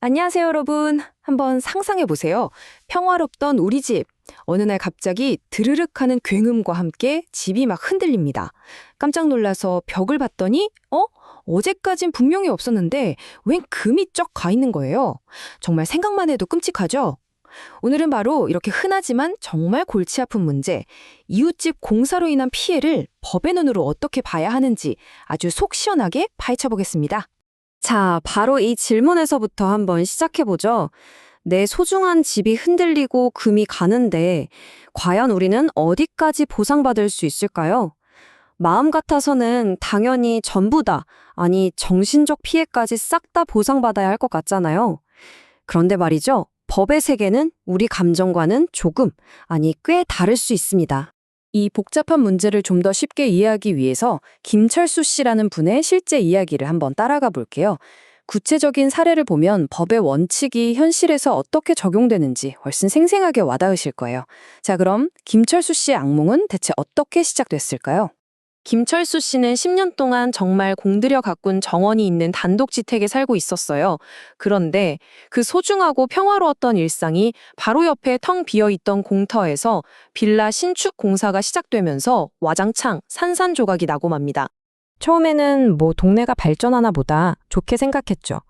안녕하세요, 여러분. 한번 상상해 보세요. 평화롭던 우리 집. 어느 날 갑자기 드르륵 하는 굉음과 함께 집이 막 흔들립니다. 깜짝 놀라서 벽을 봤더니, 어제까진 분명히 없었는데 웬 금이 쩍 가 있는 거예요. 정말 생각만 해도 끔찍하죠? 오늘은 바로 이렇게 흔하지만 정말 골치 아픈 문제, 이웃집 공사로 인한 피해를 법의 눈으로 어떻게 봐야 하는지 아주 속 시원하게 파헤쳐 보겠습니다. 자, 바로 이 질문에서부터 한번 시작해보죠. 내 소중한 집이 흔들리고 금이 가는데 과연 우리는 어디까지 보상받을 수 있을까요? 마음 같아서는 당연히 전부 다, 아니 정신적 피해까지 싹 다 보상받아야 할 것 같잖아요. 그런데 말이죠. 법의 세계는 우리 감정과는 조금, 아니 꽤 다를 수 있습니다. 이 복잡한 문제를 좀 더 쉽게 이해하기 위해서 김철수 씨라는 분의 실제 이야기를 한번 따라가 볼게요. 구체적인 사례를 보면 법의 원칙이 현실에서 어떻게 적용되는지 훨씬 생생하게 와닿으실 거예요. 자, 그럼 김철수 씨의 악몽은 대체 어떻게 시작됐을까요? 김철수 씨는 10년 동안 정말 공들여 가꾼 정원이 있는 단독주택에 살고 있었어요. 그런데 그 소중하고 평화로웠던 일상이 바로 옆에 텅 비어있던 공터에서 빌라 신축 공사가 시작되면서 와장창 산산조각이 나고 맙니다. 처음에는 동네가 발전하나 보다 좋게 생각했죠.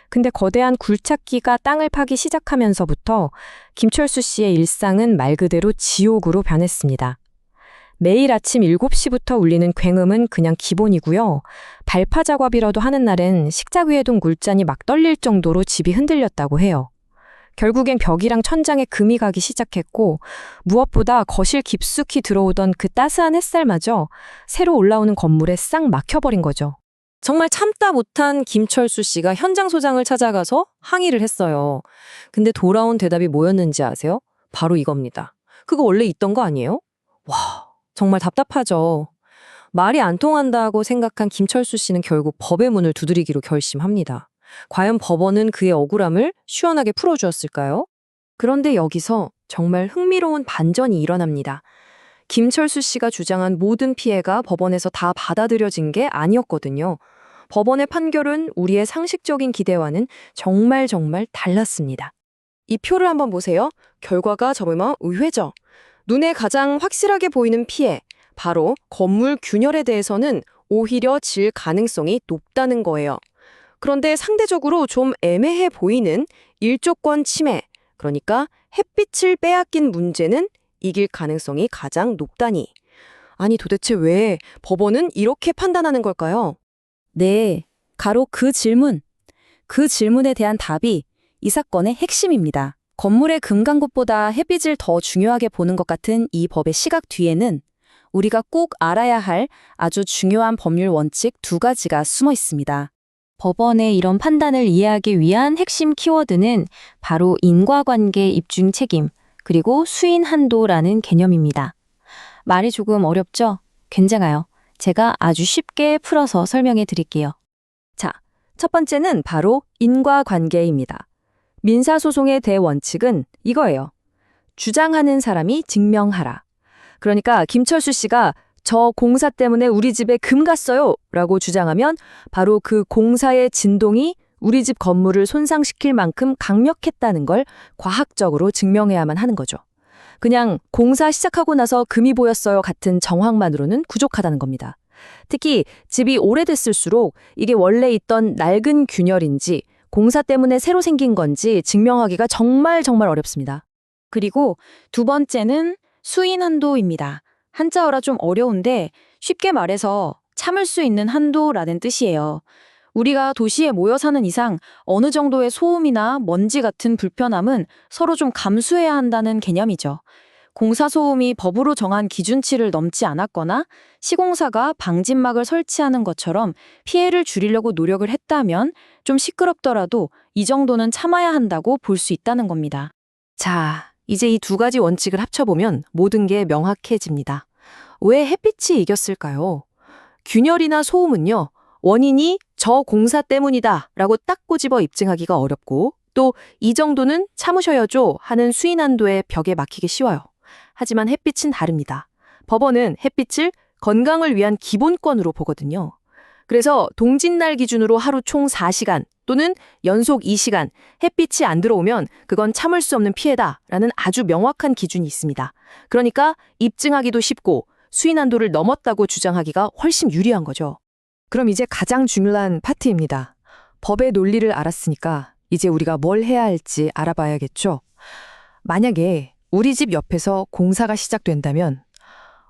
근데 거대한 굴착기가 땅을 파기 시작하면서부터 김철수 씨의 일상은 말 그대로 지옥으로 변했습니다. 매일 아침 7시부터 울리는 굉음은 그냥 기본이고요. 발파 작업이라도 하는 날엔 식탁 위에 둔 굴잔이 막 떨릴 정도로 집이 흔들렸다고 해요. 결국엔 벽이랑 천장에 금이 가기 시작했고 무엇보다 거실 깊숙이 들어오던 그 따스한 햇살마저 새로 올라오는 건물에 싹 막혀버린 거죠. 정말 참다 못한 김철수 씨가 현장 소장을 찾아가서 항의를 했어요. 근데 돌아온 대답이 뭐였는지 아세요? 바로 이겁니다. 그거 원래 있던 거 아니에요? 와, 정말 답답하죠. 말이 안 통한다고 생각한 김철수 씨는 결국 법의 문을 두드리기로 결심합니다. 과연 법원은 그의 억울함을 시원하게 풀어주었을까요? 그런데 여기서 정말 흥미로운 반전이 일어납니다. 김철수 씨가 주장한 모든 피해가 법원에서 다 받아들여진 게 아니었거든요. 법원의 판결은 우리의 상식적인 기대와는 정말 달랐습니다. 이 표를 한번 보세요. 결과가 정말 의외죠. 눈에 가장 확실하게 보이는 피해, 바로 건물 균열에 대해서는 오히려 질 가능성이 높다는 거예요. 그런데 상대적으로 좀 애매해 보이는 일조권 침해, 그러니까 햇빛을 빼앗긴 문제는 이길 가능성이 가장 높다니. 아니 도대체 왜 법원은 이렇게 판단하는 걸까요? 네, 가로 그 질문에 대한 답이 이 사건의 핵심입니다. 건물의 금 간 곳보다 햇빛을 더 중요하게 보는 것 같은 이 법의 시각 뒤에는 우리가 꼭 알아야 할 아주 중요한 법률 원칙 두 가지가 숨어 있습니다. 법원의 이런 판단을 이해하기 위한 핵심 키워드는 바로 인과관계 입증 책임, 그리고 수인 한도라는 개념입니다. 말이 조금 어렵죠? 괜찮아요. 제가 아주 쉽게 풀어서 설명해 드릴게요. 자, 첫 번째는 바로 인과관계입니다. 민사소송의 대원칙은 이거예요. 주장하는 사람이 증명하라. 그러니까 김철수 씨가 저 공사 때문에 우리 집에 금 갔어요 라고 주장하면 바로 그 공사의 진동이 우리 집 건물을 손상시킬 만큼 강력했다는 걸 과학적으로 증명해야만 하는 거죠. 그냥 공사 시작하고 나서 금이 보였어요 같은 정황만으로는 부족하다는 겁니다. 특히 집이 오래됐을수록 이게 원래 있던 낡은 균열인지 공사 때문에 새로 생긴 건지 증명하기가 정말 어렵습니다. 그리고 두 번째는 수인 한도입니다. 한자어라 좀 어려운데 쉽게 말해서 참을 수 있는 한도라는 뜻이에요. 우리가 도시에 모여 사는 이상 어느 정도의 소음이나 먼지 같은 불편함은 서로 좀 감수해야 한다는 개념이죠. 공사소음이 법으로 정한 기준치를 넘지 않았거나 시공사가 방진막을 설치하는 것처럼 피해를 줄이려고 노력을 했다면 좀 시끄럽더라도 이 정도는 참아야 한다고 볼 수 있다는 겁니다. 자, 이제 이 두 가지 원칙을 합쳐보면 모든 게 명확해집니다. 왜 햇빛이 이겼을까요? 균열이나 소음은요, 원인이 저 공사 때문이다 라고 딱 꼬집어 입증하기가 어렵고 또 이 정도는 참으셔야죠 하는 수인 한도의 벽에 막히기 쉬워요. 하지만 햇빛은 다릅니다. 법원은 햇빛을 건강을 위한 기본권으로 보거든요. 그래서 동짓날 기준으로 하루 총 4시간 또는 연속 2시간 햇빛이 안 들어오면 그건 참을 수 없는 피해다라는 아주 명확한 기준이 있습니다. 그러니까 입증하기도 쉽고 수인한도를 넘었다고 주장하기가 훨씬 유리한 거죠. 그럼 이제 가장 중요한 파트입니다. 법의 논리를 알았으니까 이제 우리가 뭘 해야 할지 알아봐야겠죠. 만약에 우리 집 옆에서 공사가 시작된다면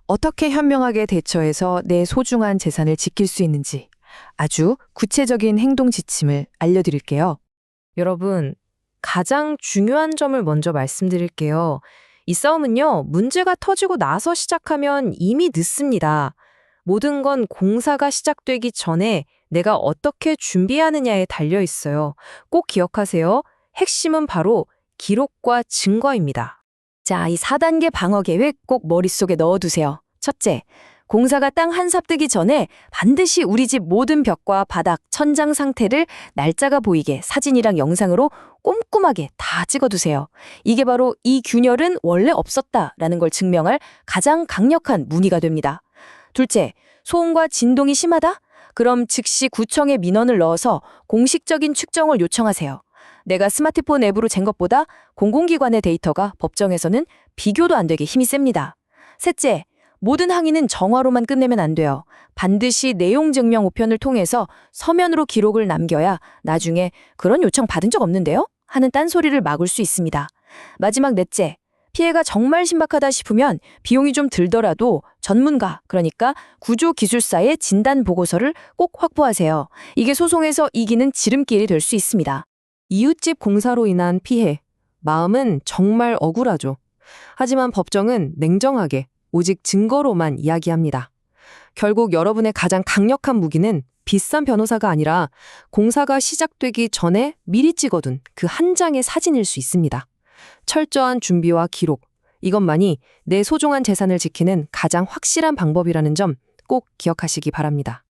어떻게 현명하게 대처해서 내 소중한 재산을 지킬 수 있는지 아주 구체적인 행동 지침을 알려드릴게요. 여러분, 가장 중요한 점을 먼저 말씀드릴게요. 이 싸움은요, 문제가 터지고 나서 시작하면 이미 늦습니다. 모든 건 공사가 시작되기 전에 내가 어떻게 준비하느냐에 달려 있어요. 꼭 기억하세요. 핵심은 바로 기록과 증거입니다. 자, 이 4단계 방어 계획 꼭 머릿속에 넣어두세요. 첫째, 공사가 땅 한 삽 뜨기 전에 반드시 우리 집 모든 벽과 바닥, 천장 상태를 날짜가 보이게 사진이랑 영상으로 꼼꼼하게 다 찍어두세요. 이게 바로 이 균열은 원래 없었다라는 걸 증명할 가장 강력한 무기가 됩니다. 둘째, 소음과 진동이 심하다? 그럼 즉시 구청에 민원을 넣어서 공식적인 측정을 요청하세요. 내가 스마트폰 앱으로 잰 것보다 공공기관의 데이터가 법정에서는 비교도 안 되게 힘이 셉니다. 셋째, 모든 항의는 정화로만 끝내면 안 돼요. 반드시 내용 증명 우편을 통해서 서면으로 기록을 남겨야 나중에 그런 요청 받은 적 없는데요? 하는 딴소리를 막을 수 있습니다. 마지막 넷째, 피해가 정말 신박하다 싶으면 비용이 좀 들더라도 전문가, 그러니까 구조기술사의 진단 보고서를 꼭 확보하세요. 이게 소송에서 이기는 지름길이 될 수 있습니다. 이웃집 공사로 인한 피해, 마음은 정말 억울하죠. 하지만 법정은 냉정하게 오직 증거로만 이야기합니다. 결국 여러분의 가장 강력한 무기는 비싼 변호사가 아니라 공사가 시작되기 전에 미리 찍어둔 그 한 장의 사진일 수 있습니다. 철저한 준비와 기록, 이것만이 내 소중한 재산을 지키는 가장 확실한 방법이라는 점 꼭 기억하시기 바랍니다.